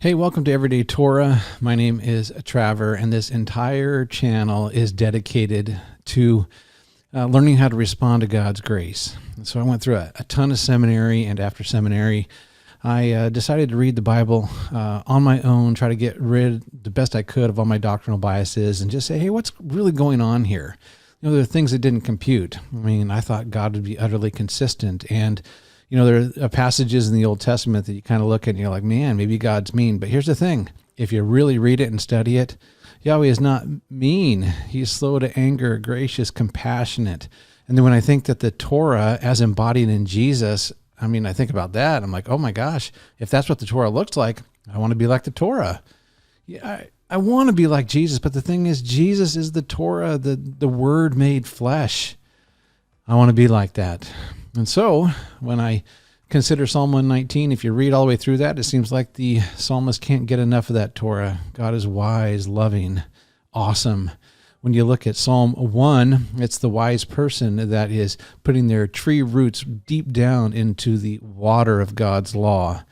Hey, welcome to Everyday Torah. My name is Traver, and this entire channel is dedicated to learning how to respond to God's grace. And so I went through a ton of seminary, and after seminary, I decided to read the Bible on my own, try to get rid the best I could of all my doctrinal biases, and just say, hey, what's really going on here? You know, there are things that didn't compute. I mean, I thought God would be utterly consistent, and you know, there are passages in the Old Testament that you kind of look at and you're like, man, maybe God's mean. But here's the thing. If you really read it and study it, Yahweh is not mean. He's slow to anger, gracious, compassionate. And then when I think that the Torah as embodied in Jesus, I mean, I think about that. I'm like, oh my gosh, if that's what the Torah looks like, I want to be like the Torah. Yeah, I want to be like Jesus. But the thing is, Jesus is the Torah, the Word made flesh. I want to be like that. And so when I consider Psalm 119, if you read all the way through that, it seems like the psalmist can't get enough of that Torah. God is wise, loving, awesome. When you look at Psalm 1, it's the wise person that is putting their tree roots deep down into the water of God's law.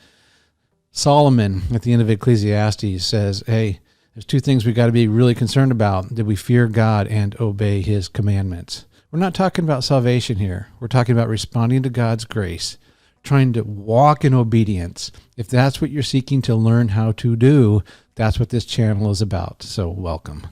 Solomon, at the end of Ecclesiastes, says, hey, there's two things we got to be really concerned about, that we fear God and obey his commandments. We're not talking about salvation here. We're talking about responding to God's grace, trying to walk in obedience. If that's what you're seeking to learn how to do, that's what this channel is about. So welcome.